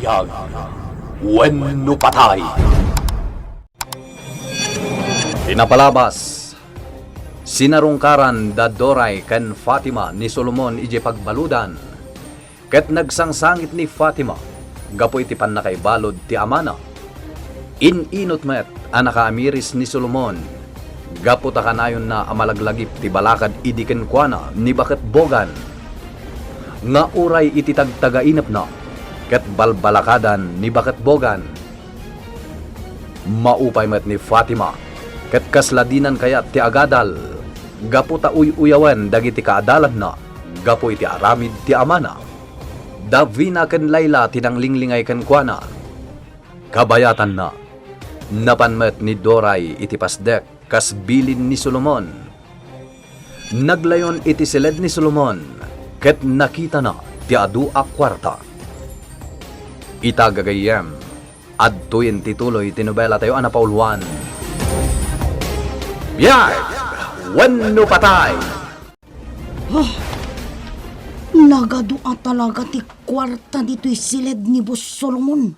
Hayag wenno patay. Pinapalabas sinarungkaran da Doray ken Fatima ni Solomon ije pagbaludan. Ket nagsangsangit ni Fatima gapo iti pannakaibalod ti amana. Ininot met anaka amiris ni Solomon gapo ta kanayon na amalaglagip ti balakad idi ken kuana ni Baket Bogan. Nga uray iti tagtagainep na ket balbalakadan ni Baket Bogan. Maupay met ni Fatima ket kasladinan kayat ti agadal gapo ta uyawen dagiti kaadalan na gapo iti aramid ti amana. Davina ken Layla tinanglinglingay ken kuana. Kabayatan na napanmet ni Doray iti pasdek kas bilin ni Solomon. Naglayon iti siled ni Solomon ket nakita na ti adu a kwarta. Itagagayem adtoyen tituloy tinobela tayo ana pauluan. Biyag wenno patay. Nagadua talaga ti kwarta dito'y silid ni Boss Solomon.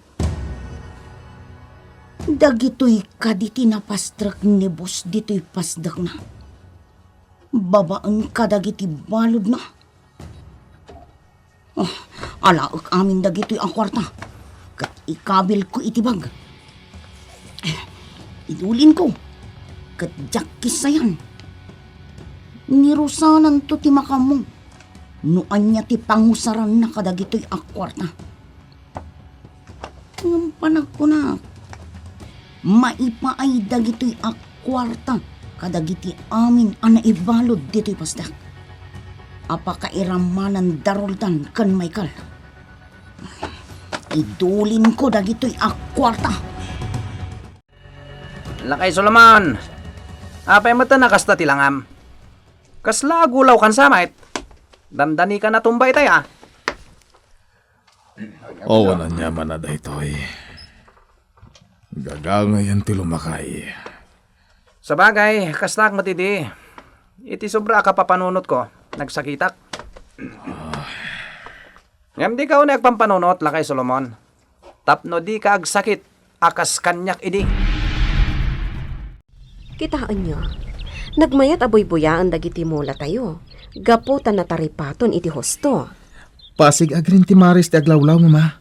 Dagito'y kaditi napastrak ni Boss dito'y pasdak na. Babaan ka dagiti balod na. Alaak amin dagito'y ang kwarta. Kat ikabil ko itibag. Idulin ko. Kat jakis sayan. Nirusanan to ti makamong. Noan niya ti pangusaran na kadagito'y akwarta. Ang panag ko na, maipaay dagito'y akwarta kadagiti amin ana ibalod dito'y pasdak. Apakairamanan daruldan kan Michael. Idulin ko dagito'y akwarta. Lakay Solomon, apay mata na kasta tilangam. Kasla agulaw kan samait. Dandani ka na tumbay tayo. Oo na niya manada ito'y. Gagangayan ti lumakay. Sa bagay, kastak matidi. Iti sobra ka papanunot ko. Nagsakitak. Ngam di ka unek pampanunot, Lakay Solomon. Tapno di ka agsakit. Akas kanyak idi. Kitaan nyo, nagmayat aboy-buyaan dagiti mula tayo. Gaputan na taripaton iti hosto. Pasig agrin ti Maris ti aglawlaw, mama.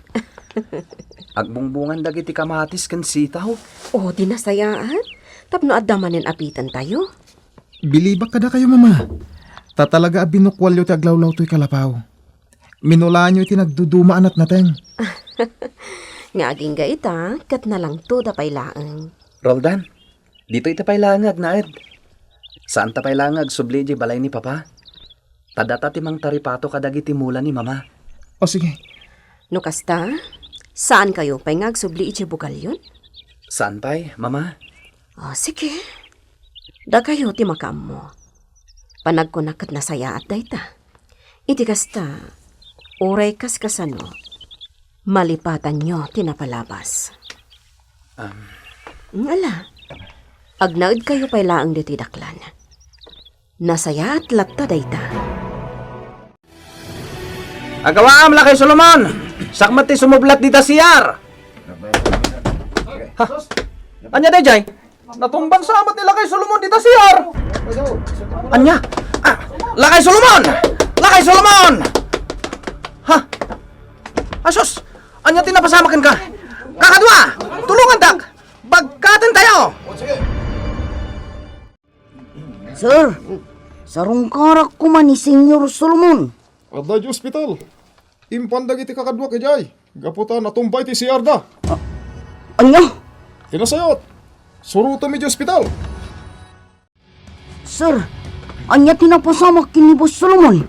Agbungbungan dagiti kamatis kan sitaw. O, di nasayaan. Tapno addamanen apitan tayo. Bilibak kada kayo, mama. Tatalaga binukwalyo ti aglawlaw to'y kalapaw. Minulaan nyo iti nagdudumaan at nateng. Nga aging gaita, kat na lang to da pailaang. Roldan, dito ita pailangag na ed. Saan ta pailangag subli di balay ni Papa? Tadata timang taripato kadagiti mula ni Mama. O sige. No kasta, saan kayo paingag subli iti bukal yun? Saan pa'y, Mama? O, sige. Da kayo ti makam mo. Panagkunakat na saya at dayta. Iti kasta, uray kaskasano, malipatan nyo tinapalabas. Ala, agnaid kayo pailaang diti daklan. Nasaya at latta dayta. Agawaam, Lakay Solomon! Sakmat ti sumublat dita siyar! Ha? Anya day, Jay? Natumban sa amat ni Lakay Solomon dita siyar! Anya? Lakay Solomon! Lakay Solomon! Ha? Asos! Anya tinapasamakan ka? Kakadwa! Tulungan tak! Bagkatan tayo! Sir, sarungkarak ko man ni Senyor Solomon. Adda di ospital. Impandag iti kakadwa kay Jay. Gaputa natumbay ti si Arda. Anya? Kinasayot. Suruto mi di ospital. Sir, anya tinapasamak kini Boss Solomon.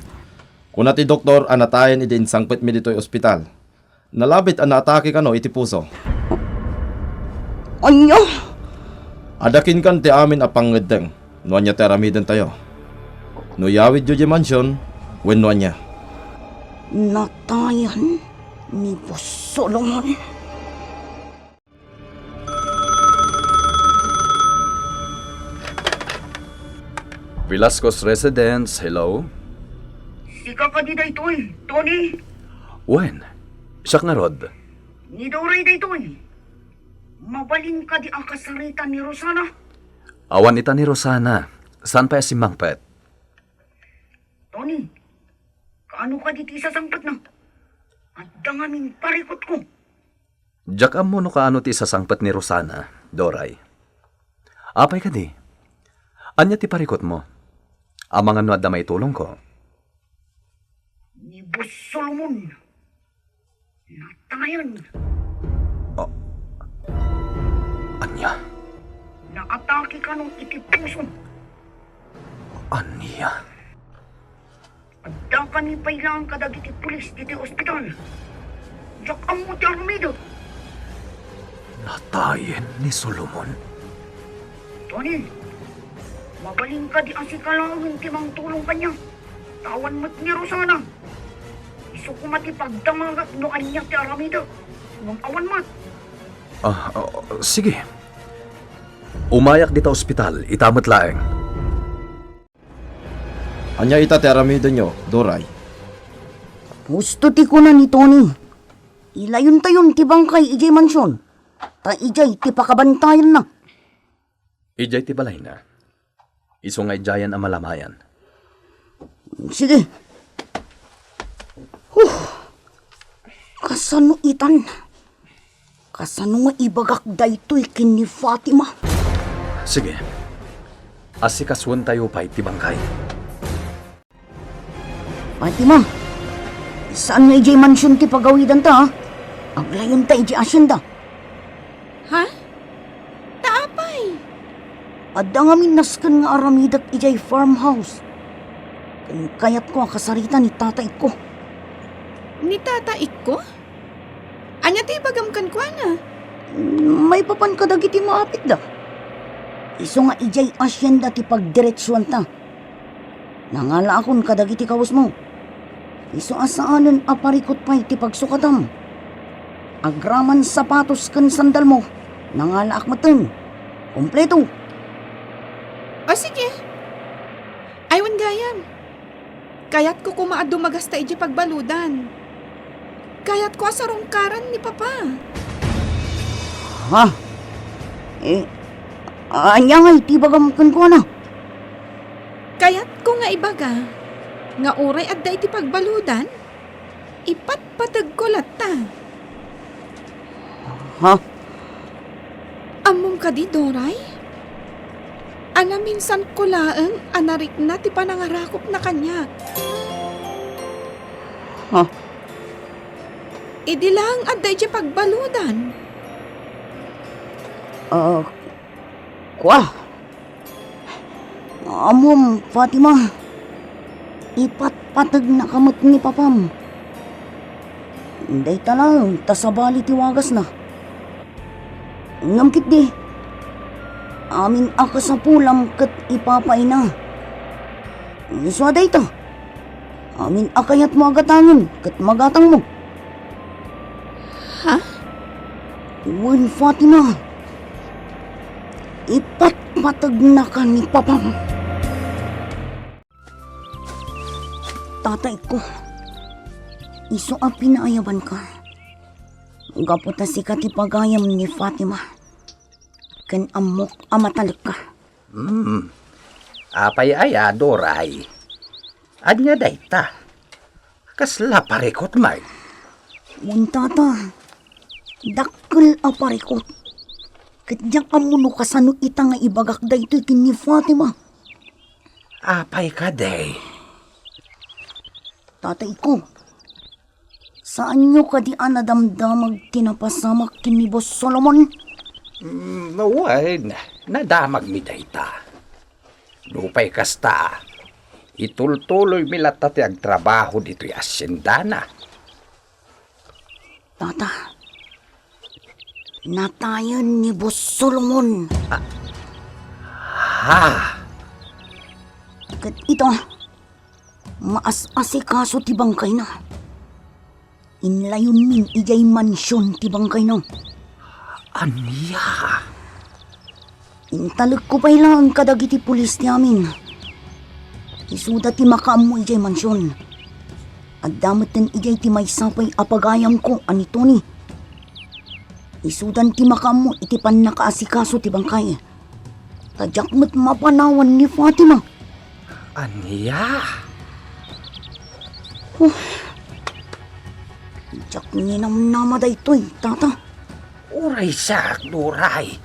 Kuna ti doktor anatayan idin sangpet mi dito'y ospital. Nalabit ang naatake kano iti puso. Anya? Adakin kan ti amin apangedeng. No anya teramiden tayo. No yawid jo di mansyon, wen no anya. Natayan ni Boss Solomon. Velasco's Residence, hello? Sika ka di da ito'y, Tony. Wen? Siya nga rod. Ni Doray daytoy. Mabalin ka di ang kasaritan ni Rosana. Awan ita ni Rosana. Saan pa si Mangpet? Tony, kaano ka diti sa sangpat na? At dangamin parikot ko. Diyak mo no kaano ti sasangpet ni Rosana, Doray. Apay ka di. Anya ti parikot mo. Amang ano adda may tulong ko. Ni Boss Solomon. Natayan. Anya? Naatake ka nung itipuso. Anya? Adda ka ni pailangan ka dagiti pulis diti ospital. Diyak ang mo ti Armido. Natayin ni Solomon. Tony, mabaling ka di ang sikalawin timang tulong kanya. Tawan mo't ni Rosana. Iso ko matipagdamagat no kanya ti Aramido. Nung awan mat. Sige. Umayak dita ospital, itamot laeng. Anya ita ti aramido nyo, Doray. Gusto ti ko na ni Tony. Ilayon tayon ti bangkay ijay mansyon. Ta ijay ti pakabantayan na. Ijay ti balay na. Iso nga ijayan ang malamayan. Sige. Kasano itan? Kasano nga ibagak daytoy kin ni Fatima? Sige. Asikaswan tayo pa iti bangkay. Fatima, saan nga ijay mansyon ti pagawidan ta, ha? Aglayon ta ijay asyenda. Ha? Taapay. Adda nga minaskan nga aramidat ijay farmhouse. Kayat ko ang kasarita ni tatay ko. Ni tataik ko? Anya ti bagamkan ko na? May papan kadagiti maapit da. Iso nga ijay asyenda ti pagdiretsuan ta. Nangala akon kadagiti kawas mo. Iso asaanan aparikot pa iti pagsukatam. Agraman sapatos kan sandal mo. Nangala akmatan. Kompleto. O sige. Aywan gayam. Kayat ko kumaad dumagasta iji pagbaludan. Kayat ko asarongkaran ni Papa. Ha? Anya nga iti bagamkan ko na. Kayat ko nga ibaga. Nga uray adda iti pagbaludan. Ipatpatag ko lata. Ha? Among ka di, Doray? Ana minsan ko laeng anarik na ti panangarakop na kanya. Ha? Idi lang adda iti pagbaludan. Kwa? Amom, Fatima. Ipatpatag na kamot ni Papam. Day talang, tasabali tiwagas na. Ngamkit di. Amin ako sa pulam kat ipapay na. Iswa day ta. Amin akayat mo agatangin kat magatang mo. Ha? Wen Fatima. Ipatpatag na ka ni Papam. Tatay ko. Iso ang pinaayaban ka. Gaputa si katipagayam ni Fatima. Kan amok amatalik ka. Apay aya, Doray. Anya dayta. Kasla parekot may. Muntata. Dakkel aparikot. Kadyang amuno kasano ita nga ibagak daytoy kin ni Fatima. Apay ka, day. Tatay ko. Saan nyo ka di anadamdamag tinapasamak kin ni Boss Solomon? Maway, nadamag mi dayta. Lupay kasta. Itultuloy mi latati ang trabaho dito'y asyendana. Tata. Natayan ni Boss Solomon. Ha? Kat ito, maas-asikaso ti bangkay na. Inlayon min ijay mansyon ti bangkay na. Anya? Intalag ko pa ilang kadagiti pulis ni amin. Isuda ti makaam mo ijay mansyon. At damat din ijay ti may sapay apagayam ko, ani Tony. Isudan ti makam mo iti pan nakaasikaso ti bangkay. Tadyak mo't mapanawan ni Fatima. Anya? Tadyak ninamnama da ito'y, tata. Uray sak, duray.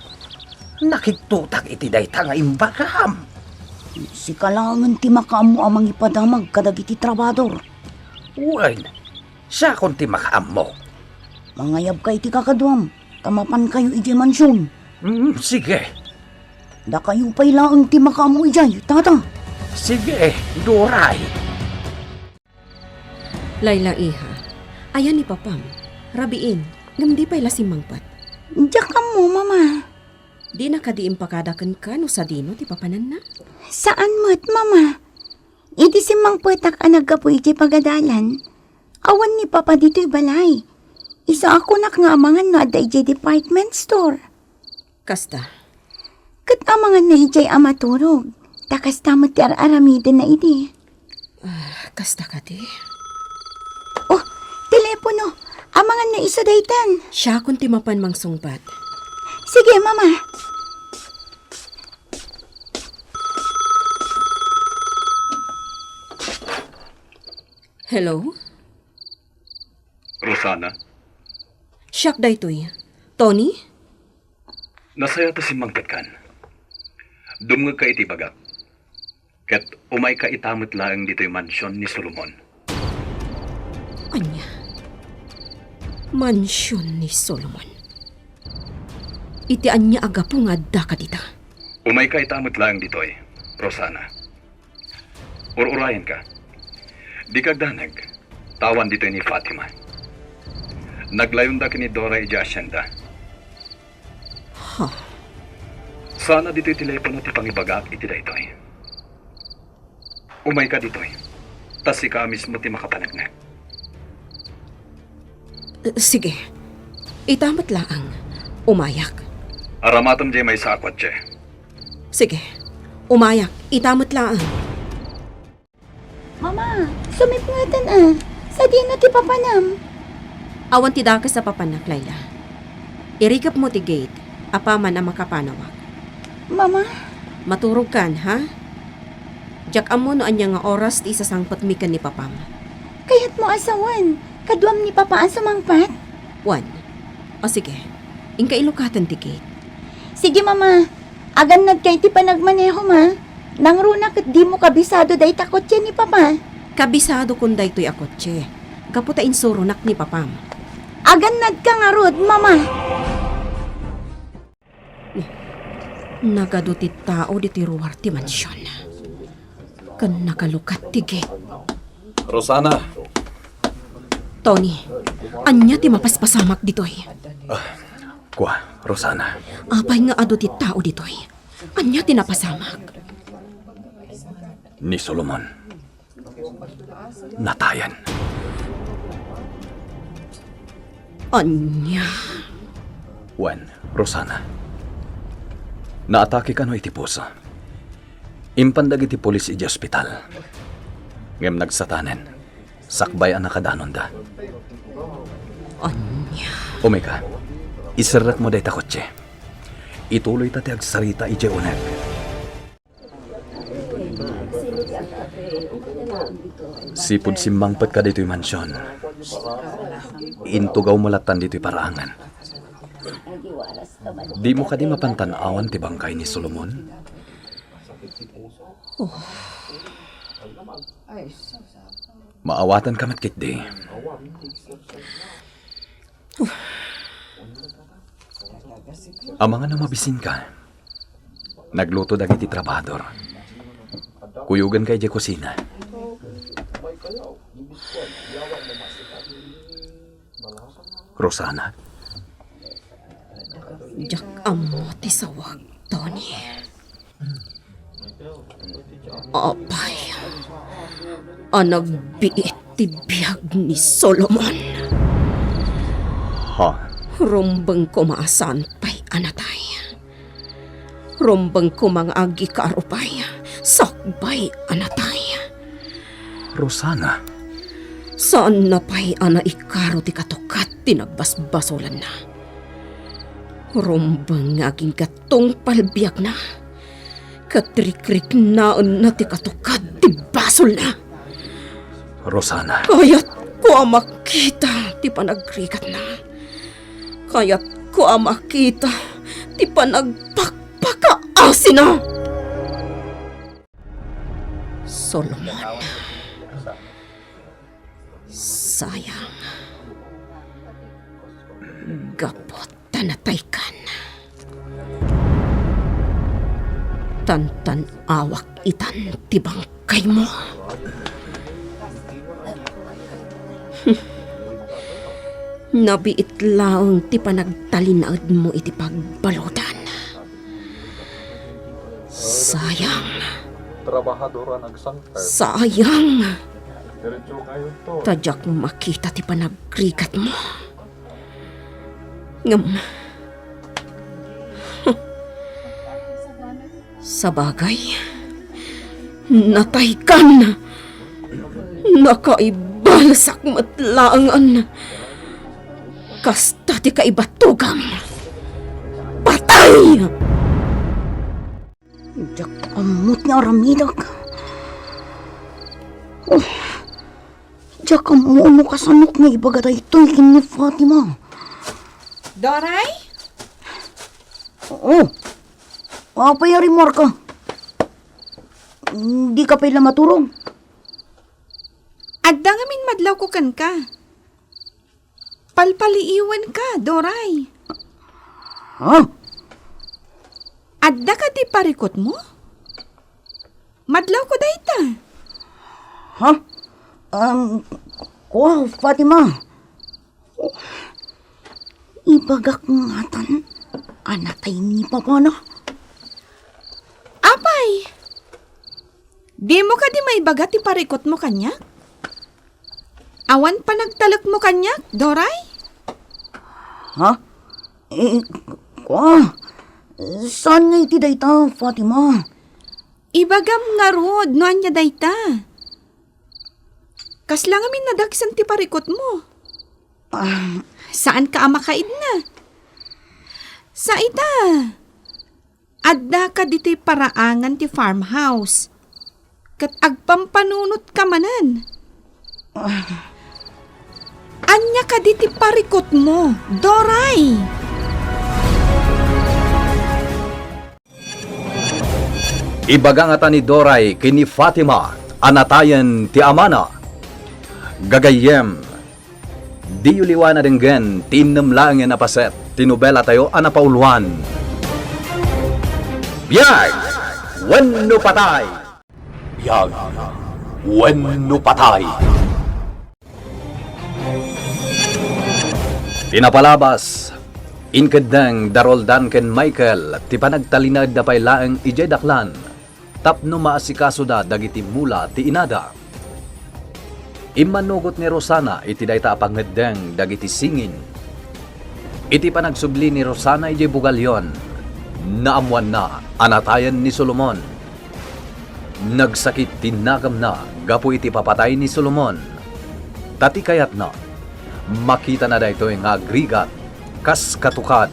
Nakitutak iti dayta nga imbagam. Si kalangan ti makam mo amang ipadamag kadagiti trabador. Uy, siya kung ti makaam mo. Mangayab kay ti kakaduam. Tamapan kayo iti mansyon. Sige, Da kayo pa'y laang ti makam mo ijay, tata. sige, duray. Layla iha, ayan ni papam. Rabiin, ngam di pa'y lasimangpat. Diyak ka mo, mama. Di na kadiim pakadakan ka no sa dino ti papanan na. Saan mo't, mama? Iti simang putak ang nagkapoy iti pagadalan. Awan ni papa dito'y balay. Isa ako nakangamangan na da iti department store. Kasta, Katamangan na iti amaturog. Takas tamot ti aramidin na iti. kasta ka di. Oh, telepono. Amangan na isa daytan. Siya kung ti mapan mang sungpat. Sige, mama. Hello? Rosana, Siyak daytoy. Tony? nasaya ta si Mangkatkan. Dumngag ka iti bagak. Ket umay ka itamot laang dito'y mansyon ni Solomon. Anya? Mansyon ni Solomon. Iti anya agapo nga adda ka dita. Umay ka itamot laang dito'y, Rosana. Ururayan ka. Di kagdanag, tawan dito'y ni Fatima. Naglayon da kini Dora iti asyenda. Sana dito'y telepono ti pangibagak iti daytoy. Umay ka dito'y. Tas ika mismo ti makapanagna. Sige. Itamat laang. Umayak. Aramatom di may sakwat siya. Sige. Umayak. Itamat laang. Mama, sumipngatan ah. Sa dino ti papanam. Awan ti dakas sa papanak, Layla. Irigap mo ti gate. Apaman ang makapanawak. Mama, Maturog kan, ha? Jak amo no anya nga oras ti isasangpat mi kan ni papam. kayat mo asawan. Kaduam ni papa ang sumangpat. One. O sige. Ingka ilukatan ti gate. Sige, mama. Agan kay ti panagmaneho, ma. Nang runa kat di mo kabisado day takot yan ni papa. Kabisado kun daytoy akotse. Kaputa insurunak ni papam. Agan ka nga rod, mama. Nagado ti tao di ti ruwar ti mansyon. Kan nakalukat ti gate. Rosana, Tony, anya ti mapaspasamak ditoy. kuha, Rosana. Apay nga ado ti tao ditoy. Anya ti napasamak. Ni Solomon. Natayan. Anya. Juan, Rosana. Naatake ka no iti puso. Impandag iti polis iti ospital. Ngem nagsatanen. Sakbay ang nakadanon da. Anya. Umika, isarat mo day takotse. Ituloy ta ti agsarita iti uneg. Sipod simmangpat ka dito'y mansyon. Intugaw mo latan dito'y paraangan. Di mo ka di mapantanawan ti bangkay ni Solomon? Maawatan ka matkit di. Amang na mabisin ka. Nagluto dagiti trabador. Kuyugan kay di kusina. Rosana, Jak amo ti sawag, Tony. Apay. Anagbiit ti biyag ni Solomon. ha, Rumbang kumaasan pa'y anatay. Rumbang kumang agi kaarupay. Sakbay anatay. Rosana, Saan na pa'y ana ikaro ti katukat tinagbasbasolan na. Rumbang nga aking katong palbiyak na. Katrikrik naon na ti katukad ti basol na. Rosana, Kaya't ko ang makita ti panagrikat na. Kaya't ko ang makita ti panagpakpakaasin na. Solomon. Sayang. Gapot tanatay kan. Tantan awak itan ti bangkay mo. Nabiit laong ti panagtalinaad mo iti pagbaludan. Sayang. Sayang. Tadyak makita ti panagrikat mo. Ngam. Sabagay. Natay kan. Nakaibalsak matlaangan. Kasta ti kaibatugang. Patay! Jak amot niya aramidag. Oh, jak amuno kasanok nga ibaga daytoy kin ni Fatima. Doray? Oh, apa yari Marka? Hindi ka pala maturog. Adda nga min madlaw ko kan ka. Palpaliiwan ka, Doray. Ha? Adda ka ti parikot mo? Madlaw ko dayta. Ha? Fatima. Ibagak ngatan, anatay ni Papa na. Apay! Di mo ka di maibaga ti parikot mo kanya? Awan pa nagtalak mo kanya, Doray? Ha? Saan nga iti dayta, Fatima? Ibagam nga rod, no anya dayta. Kaslang amin nadagsan ti parikot mo. Saan ka amakaid na? Sa ita. Adda ka dito'y paraangan ti farmhouse. Kat agpampanunot ka manan. Anya ka diti parikot mo, Doray. ibaga nga ta ni Doray kini Fatima, anatayan ti Amana. Gagayem, di yuliwan na denggen, tinamlangan na paset, tinubela tayo anapauluan. Biyag, wenno patay! Biyag, wenno patay! Pinapalabas, inkadang daroldan ken Michael, ti panagtalinag da pay laeng ijay daklan, tapno maasikaso da dagiti mula ti inada. Imanugot ni Rosana iti dayta apangedeng dagiti singin. Iti panagsubli ni Rosana ijay bugalyon, naamuan na anatayan ni Solomon. Nagsakit tinagam na gapu iti papatay ni Solomon. Tati kayat na, makita na daytoy nga agrigat, kas katukad,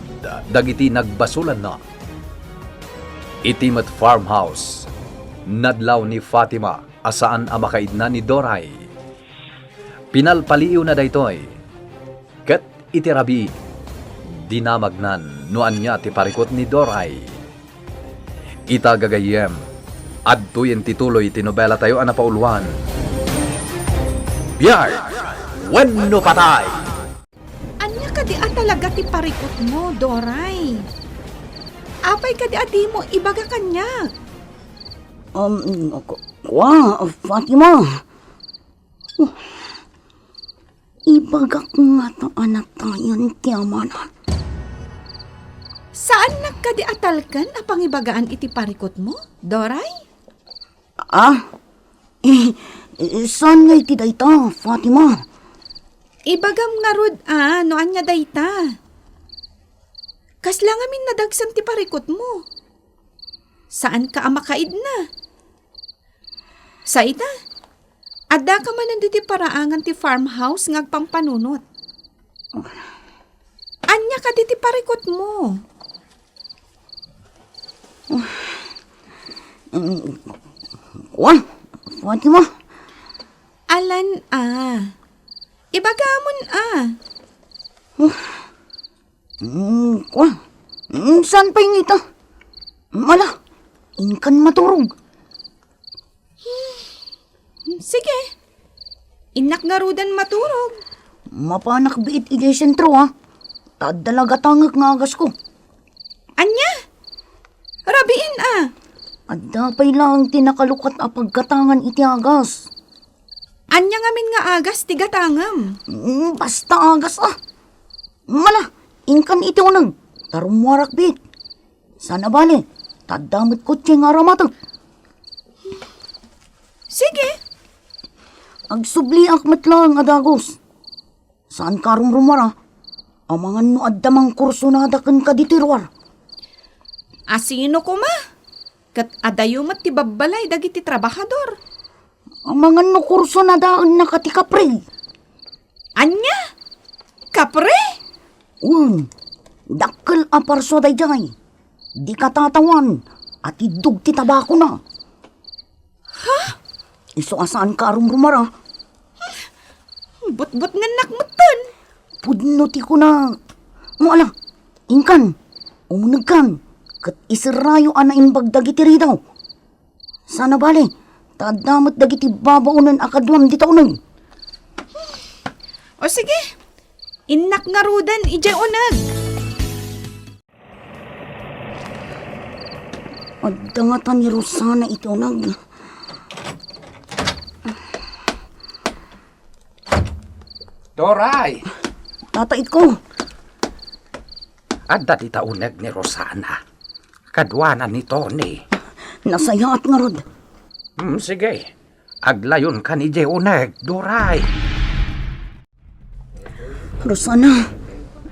dagiti nagbasulan na. Iti met farmhouse, nadlaw ni Fatima asaan amakaid na ni Doray. Pinalpaliw na daytoy, ket iti rabi, dinamagnan noan niya ti parikot ni Doray. Ita gagayem, adtoyen tituloy tinobela tayo anapauluan. Biyag, wenno patay! Anya ka di talaga ti parikot mo, Doray. Apay ka di adi mo ibaga kanya. Fatima. Ibagak nga ta anatayan ti Amana. Saan nagkadi atalkan apang ibagaan iti parikot mo, Doray? Saan nga iti dayta, Fatima? Ibagam nga rod, no anya dayta. Kaslang amin nadagsan ti parikot mo. Saan ka amakaid na? Sa ita, adda ka man ti paraangan ti farmhouse ngagpampanunot. Anya ka ti parikot mo. Kuan, Fatima. Alan Ibagamon Kuan, saan pa yung ita? Mala, inkan maturog. Sige. Inak nga rudan maturog. Mapanak biit ijay sentro ha. Tadalaga tangag nga agas ko. Anya? Rabiin At dapay lang tinakalukat a pagkatangan iti agas. Anya ngamin nga agas tigatangam. Basta agas Mala, inkan iti unang. Tarumwarak biit. Sana bale, tadamit ko tiyeng aramatag. Sige. Agsubli akmat lang adagos. Saan karong rumara? Amangan no addamang kurso na adakan ka ditirwar. Asino ko ma? Kat adayumat ti babbalay dagiti trabahador. Amangan no kurso na daan na katikapre. Anya? Kapre? Dakkel a parso dayjay. Di katatawan at idug ti tabako na. Ha? Iso asaan karong rumara? But-but nga nakmutan. Pudno ti ko na. Muala, ingkan, umunagkan, kat isirayo ana imbag dagiti ridaw. Sana bale, tadamat dagiti babaunan akadwam di taunag. O sige, inak nga rudan ijay unag. At dangatan ni Rosana ito nag. Doray, Tatait ko, adda di tauneg ni Rosana. Kadwanan ni Tony. nasayaat nga rod. Sige, aglayon ka ni Jeuneg, Doray. Rosana,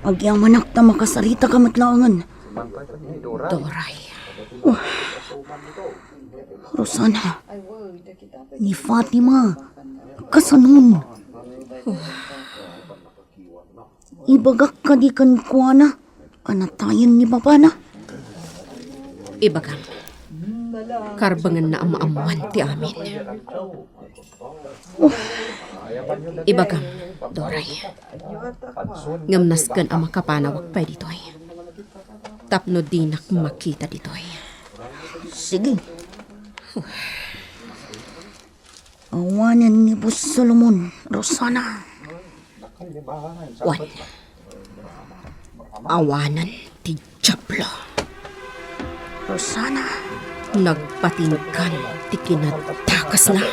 agyamanak ta makasarita ka matlaangan. Doray. Rosana, ni Fatima, kasanun. Ibagak ka di kan kuana, anatayan ni Papa na. Ibagam. Karbangan na amaamuan ti amin. Ibagam, Doray. Ngamnasgan ang makapanawag pa ditoy. Tapno dinak makita ditoy. Sige. Awanan ni Boss Solomon, Rosana. Wan. Awanan ti Diablo. Rosana. Nagpatingkan ti kinatakas na.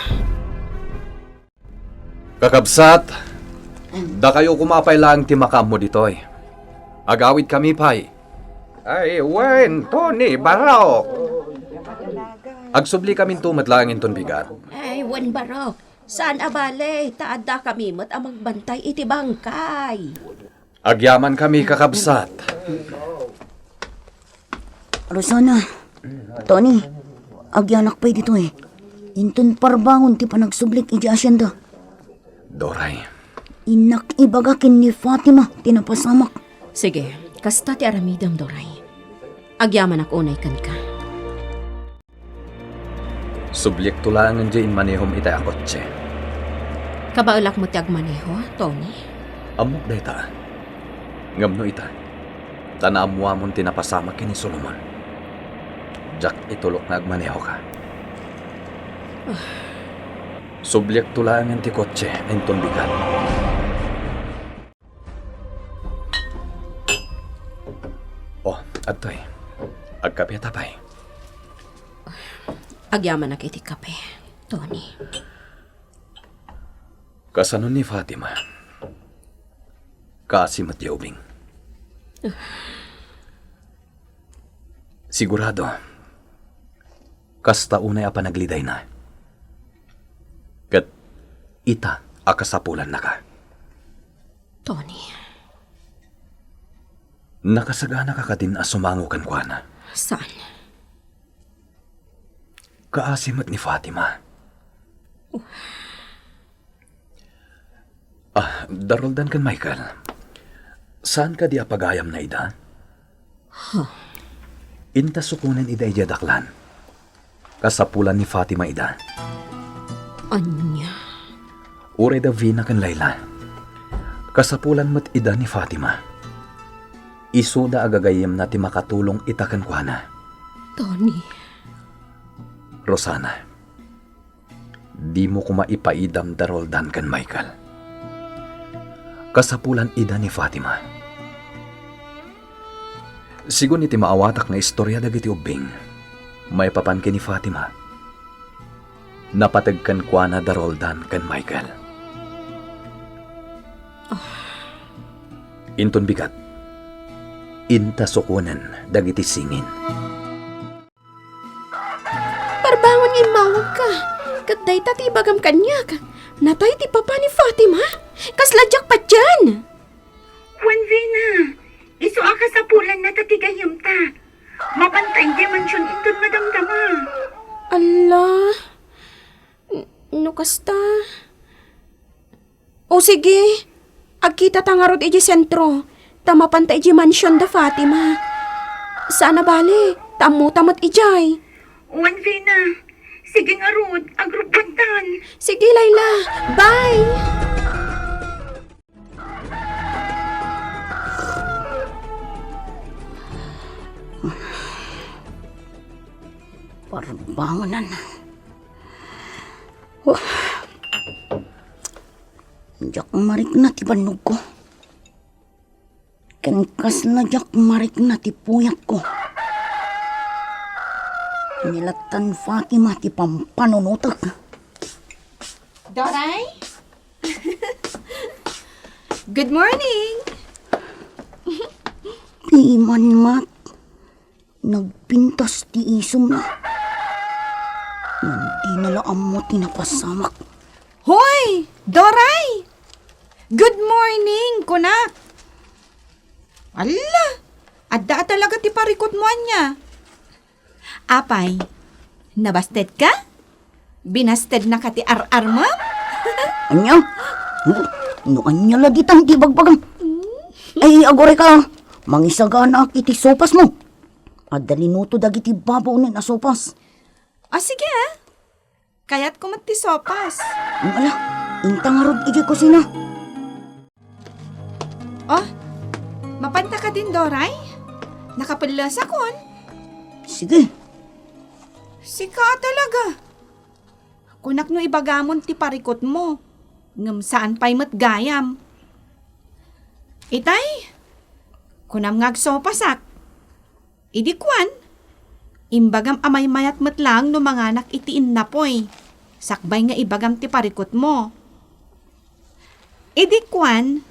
Kakabsat, da kayo kumapay lang ti makam mo ditoy. Agawid kami pay. Ay, wen, Tony, Barok. Agsubli kami tumatlangin ton bigat. Ay, wan barok. Saan abale? Taada kami mat amang bantay iti bangkay. Agyaman kami kakabsat. Rosana. Tony, agyanak pa'y dito eh. Inton parbangon ti panagsublik iji asyenda. Doray, Inak ibagakin ni Fatima, tinapasamak. Sige, kasta ti aramidam, Doray. Agyaman ako unay kan ka. sublik tulangan dyan manihom itay ang kotse. Kabaulak mo ti agmaneho, Tony? Amok day ta. Ngamno ita. Tanaamwa mong tinapasama kini Solomon. Jack itulok na agmaneho ka. Sublik tulangan ti kotse enton bigat. Oh, atoy. Agkape tapay. Agyaman na kiti kape, Tony. Kasano ni Fatima? Kasi matyaubing. Sigurado. Kasta unay apa nagliday na. Kat ita akasapulan na ka. Tony, Nakasagana ka din asumango kan kwa na. saan? Kaasimat ni Fatima. Daroldan kan Michael. Saan ka di apagayam na ida? Inta sukunan ida ijadaklan. Kasapulan ni Fatima ida. Anya. Uray da Vina kan Layla. Kasapulan mat ida ni Fatima. Isuda agagayem na ti makatulong itakan kuana. Tony. Rosana, di mo ko maipaidam daroldan kan Michael. Kasapulan ida ni Fatima. Sigun iti maawatak nga istorya dagiti ubing. May papan ni Fatima. Napatagkan kuana daroldan kan Michael. Inton bigat. Inta sukunan dagiti singin. Parbangon nga mawag ka. Kagday tati bagam kanyak. Natay ti papa ni Fatima. Kasladyak pa dyan. Juan Vina, iso aka sa pulan na tatigayam ta. Mapantay di mansyon inton madamdama. Allah. No kasta. O sige. Agkita tangarot iji sentro. Tamapan ta iji mansyon da Fatima. Sana bali. Tamu-tamat ijay. Juan Vina, sige nga Rod, agrubantan. Sige Layla. Bye. Parbanganan. Jak marik na ti banog ko. Kengkas na jak marik na ti puyak ko. Nilatan Fatima ti pampanunutak. Doray? Good morning! Di man mat. Nagpintas ti isom na. Hindi nalaam mo tinapasamak. Hoy! Doray! Good morning, kunak! Ala! Adda talaga ti parikot mo anya. Apay, nabasted ka? Binasted na ka ti ar-ar mo? Anya? No anya lagi tang di bagbagang. Ay, agore ka. Mangisagana iti sopas mo. Adalinuto dagiti babaw ni na sopas. O sige ah. Kaya't kumati sopas. Ala, intang arod igi ko sina. Oh, mapanta ka din, Doray? Nakapalas akon. Sige. Sika talaga. Kunak no ibagamon ti parikot mo. Ngam saan pa'y matgayam. Itay, kunam ngagsopasak. Idikwan, imbagam amay mayat matlang no mga anak itiin na poy. Sakbay nga ibagam ti parikot mo. Idikwan,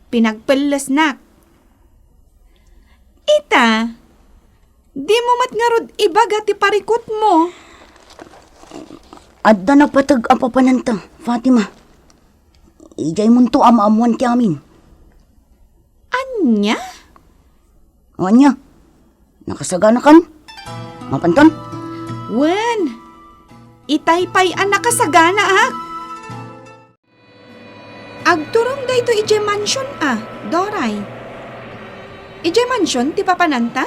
pinagpelas nak. Ita, di mo matngarod ibaga ti parikot mo. Adda na patag apapananta, Fatima. Ijay mo to ama-amuan ti amin. Anya? O anya, nakasagana kan? Mapanton? Wen, itay pa'y anak kasagana ak. Agturong da ito ije mansion Doray. Ije mansion ti papananta?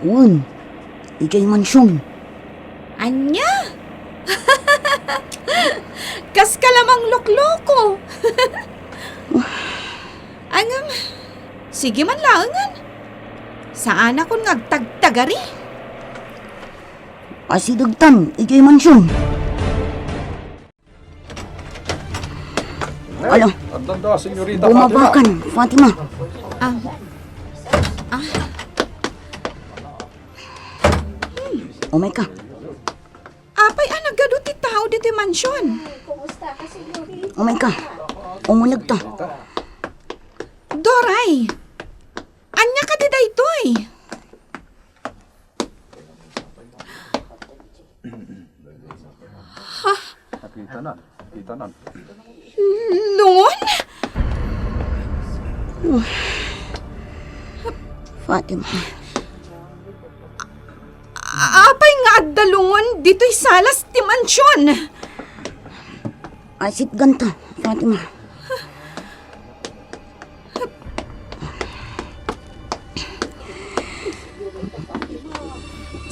Uwan, ijay mansyon. Anya? Kas ka lamang lokloko. Angam, sige man laangan. Saan akong ngagtagtagari? Asidagtan, ijay mansyon. Alam, Atanda, senyorita bumabakan, Fatima. Oh my ka. Apay anagado ti tao dito mansyon. Oh my ka. Umunag ta. Doray, anya ka ti daytoy? Lungon? Fatima. Apay nga addalungon dito'y salas ti mansyon. Asit ganta, Fatima.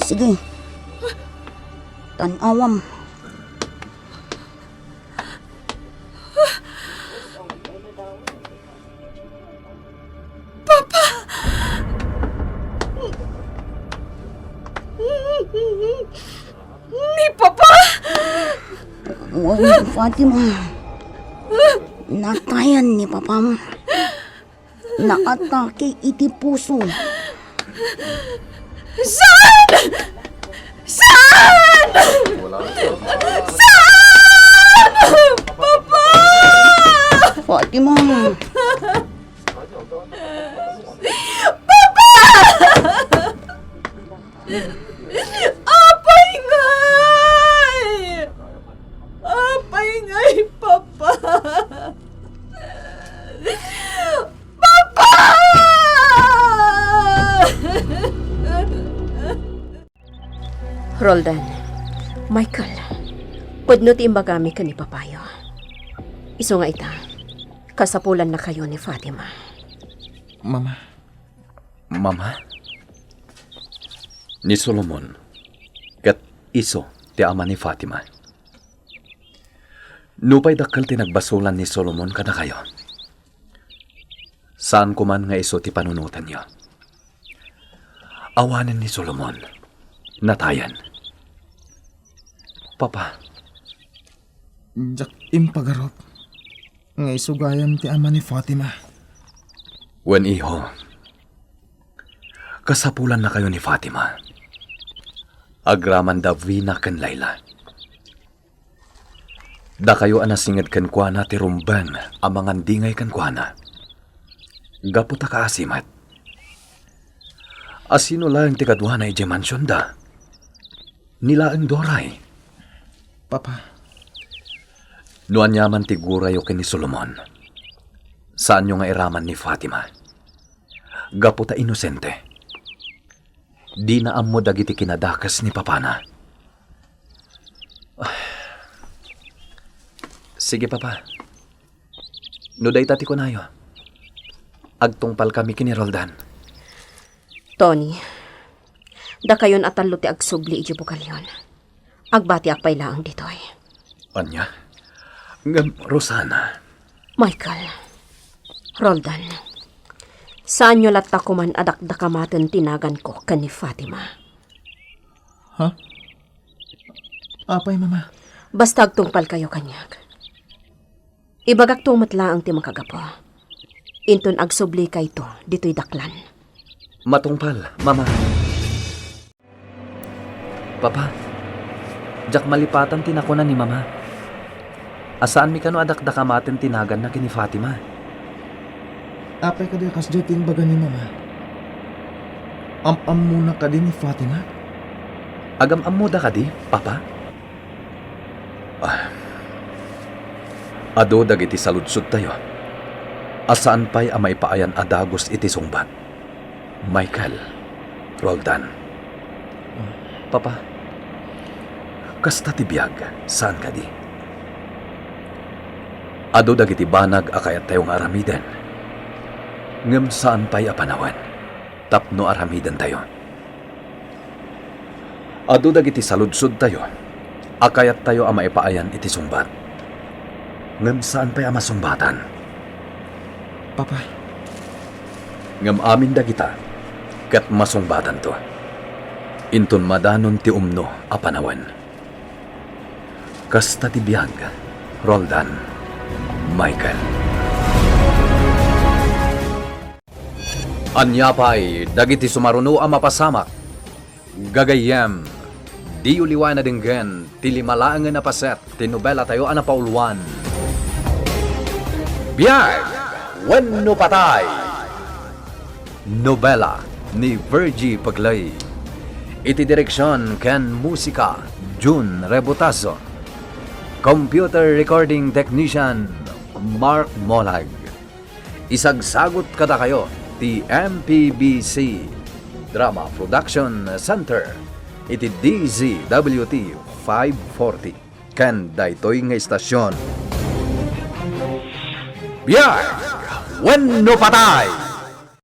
Sige. Tanawam. Ni Papa! Uy, Fatima. Natayan ni Papa mo. Naatake iti puso. Saan? Saan? Saan? Papa! Fatima. Apay ngay! Apay ngay, Papa! Papa! Roldan, Michael, pudno ti imbagami ka ni Papayo. Iso nga ita, kasapulan na kayo ni Fatima. Mama, Mama? Ni Solomon, kat iso ti ama ni Fatima. Nupay dakkel ti nagbasulan ni Solomon kada kayo. Saan kuman nga iso ti panunutan niyo? Awanin ni Solomon, natayan. Papa, jak impagarop. Nga isugayam ti ama ni Fatima. wen iho, kasapulan na kayo ni Fatima. Agraman da Vina ken Layla. Da kayo anasinged ken kuana ti rumbang amangan dingay ken kuana. Gaputa kaasimat. Asino lang ti kadwa na ije mansyon da? Nilaeng Doray. Papa, Nuan yaman ti gurayo ken ni Solomon. Saan yung nga iraman ni Fatima? Gaputa inosente. Di na ammo dagiti kinadakas ni Papana. Sige, Papa. Nuday tati ko nayo. Agtungpal kami kini Roldan. Tony, da kayon atallo ti agsubli iti bukalyon. Agbati akpay laang ditoy. Anya? Ngam, Rosana. Michael, Roldan, saan nyo latta ko man adakdakamaten tinagan ko kan ni Fatima? ha? Apay, Mama. Basta agtungpal kayo kanyag. Ibagak tumatla ang ti makagapo. Inton agsubli kay to, dito'y daklan. Matungpal, Mama. Papa, jak malipatan tinakunan ni Mama. Asaan mi kano adakdakamaten tinagan na kini Fatima? Apay ka di kas ting baga ni Mama. Am muna ka din ni Fatima. Agam-ammo da ka di, Papa? Ado dagiti saludsud tayo. Asaan pa'y amay paayan adagos iti sungbat? Michael, Roldan. Papa, kasta ti biyag, saan ka di? Ado dagiti banag akayat tayo nga aramiden. Ngem saan pa'y apanawan? Tapno aramiden tayo. Ado dagiti saludsud tayo. Akayat tayo amay paayan iti sungbat. Ngem saan pa'y amasumbatan? Papa, Ngam amin dagita, kat masungbatan to. Inton madanon ti umno a panawan. Kasta ti biyag, Roldan, Michael. Anyapay, dagiti sumaruno a mapasamak. Gagayem, di uliwan na dinggen, ti limalaangan na paset, ti nobela tayo a napauluan. Biyag, wenno patay. Nobela ni Virgie Paglay. Iti direksyon ken musika June Rebotazo. Computer recording technician Mark Molag. Isagsagot kada kayo ti MPBC Drama Production Center. Iti DZWT 540 ken daytoy nga istasyon. Biyag, wenno patay.